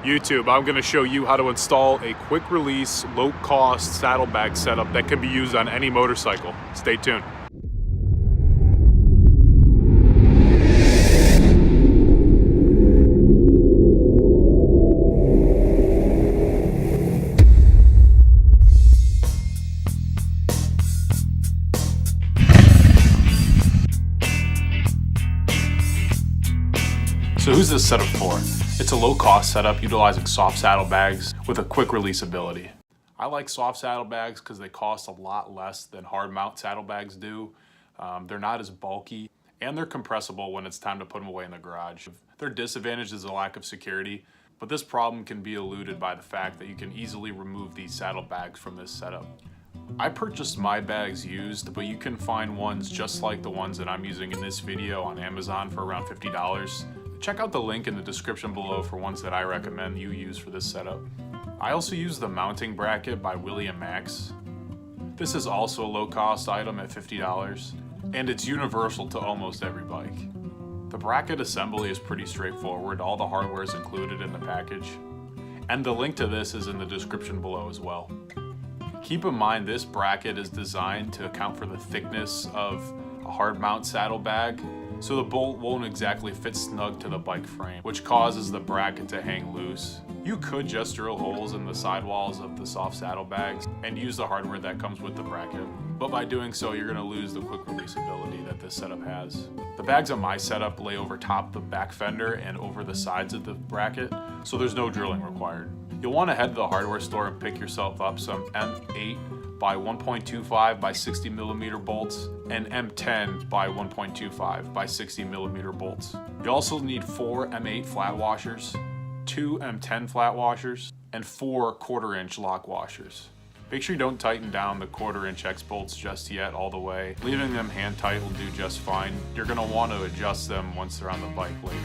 YouTube, I'm going to show you how to install a quick release, low cost saddlebag setup that can be used on any motorcycle. Stay tuned. So who's this setup for? It's a low-cost setup utilizing soft saddlebags with a quick release ability. I like soft saddlebags because they cost a lot less than hard mount saddlebags do. They're not as bulky and they're compressible when it's time to put them away in the garage. Their disadvantage is a lack of security, but this problem can be eluded by the fact that you can easily remove these saddlebags from this setup. I purchased my bags used, but you can find ones just like the ones that I'm using in this video on Amazon for around $50. Check out the link in the description below for ones that I recommend you use for this setup. I also use the mounting bracket by Willie and Max. This is also a low-cost item at $50, and it's universal to almost every bike. The bracket assembly is pretty straightforward. All the hardware is included in the package, and the link to this is in the description below as well. Keep in mind this bracket is designed to account for the thickness of a hard mount saddlebag, so the bolt won't exactly fit snug to the bike frame, which causes the bracket to hang loose. You could just drill holes in the sidewalls of the soft saddlebags and use the hardware that comes with the bracket, but by doing so you're going to lose the quick release ability that this setup has. The bags on my setup lay over top the back fender and over the sides of the bracket, so there's no drilling required. You'll want to head to the hardware store and pick yourself up some M8 by 1.25 by 60 millimeter bolts and M10 by 1.25 by 60 millimeter bolts. You also need 4 M8 flat washers, 2 M10 flat washers, and 4 1/4-inch lock washers. Make sure you don't tighten down the 1/4-inch X bolts just yet all the way. Leaving them hand tight will do just fine. You're going to want to adjust them once they're on the bike later.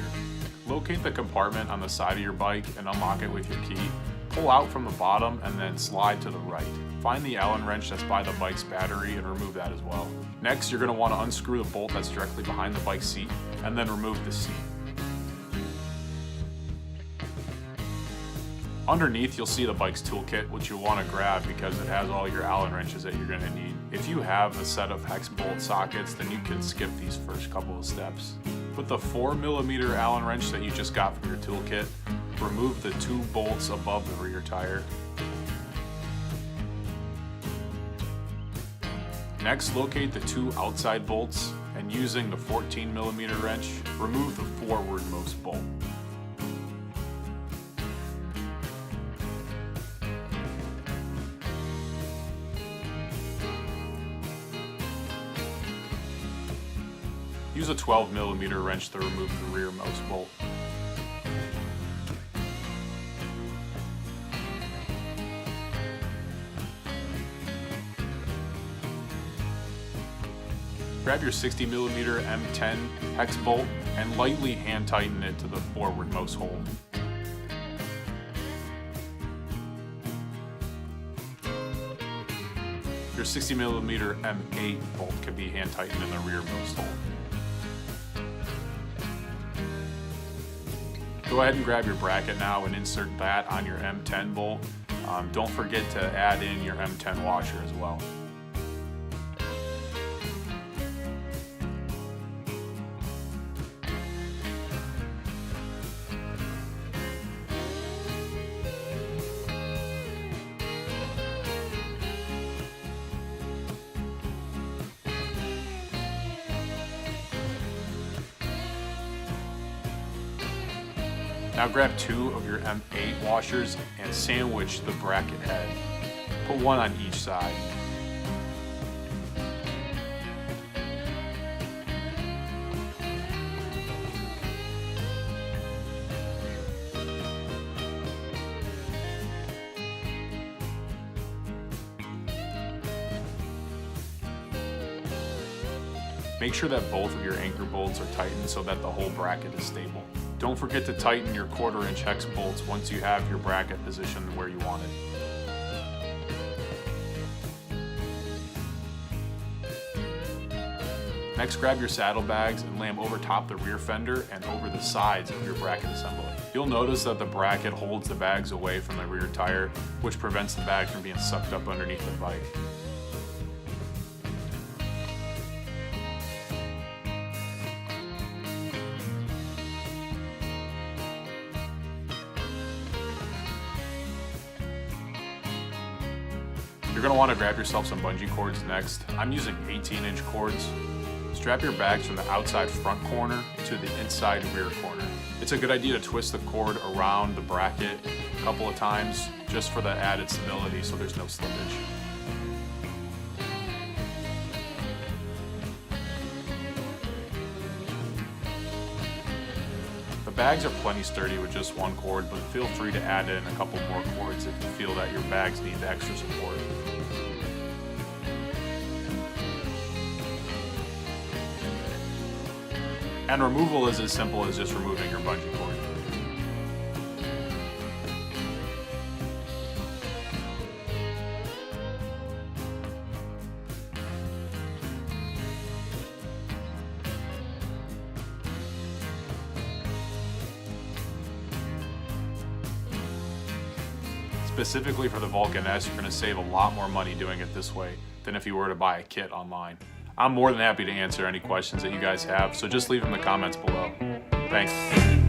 Locate the compartment on the side of your bike and unlock it with your key. Pull out from the bottom and then slide to the right. Find the Allen wrench that's by the bike's battery and remove that as well. Next, you're going to want to unscrew the bolt that's directly behind the bike seat and then remove the seat. Underneath, you'll see the bike's toolkit, which you'll want to grab because it has all your Allen wrenches that you're going to need. If you have a set of hex bolt sockets, then you can skip these first couple of steps. With the 4mm Allen wrench that you just got from your toolkit, remove the 2 bolts above the rear tire. Next, locate the 2 outside bolts and using the 14mm wrench, remove the forwardmost bolt. Use a 12mm wrench to remove the rearmost bolt. Grab your 60mm M10 hex bolt and lightly hand tighten it to the forwardmost hole. Your 60mm M8 bolt can be hand tightened in the rearmost hole. Go ahead and grab your bracket now and insert that on your M10 bolt. Don't forget to add in your M10 washer as well. Now grab 2 of your M8 washers and sandwich the bracket head. Put 1 on each side. Make sure that both of your anchor bolts are tightened so that the whole bracket is stable. Don't forget to tighten your 1/4-inch hex bolts once you have your bracket positioned where you want it. Next, grab your saddlebags and lay them over top the rear fender and over the sides of your bracket assembly. You'll notice that the bracket holds the bags away from the rear tire, which prevents the bag from being sucked up underneath the bike. You're going to want to grab yourself some bungee cords next. I'm using 18-inch cords. Strap your bags from the outside front corner to the inside rear corner. It's a good idea to twist the cord around the bracket a couple of times just for the added stability so there's no slippage. The bags are plenty sturdy with just one cord, but feel free to add in a couple more cords if you feel that your bags need the extra support. And removal is as simple as just removing your bungee cord. Specifically for the Vulcan S, you're going to save a lot more money doing it this way than if you were to buy a kit online. I'm more than happy to answer any questions that you guys have, so just leave them in the comments below. Thanks.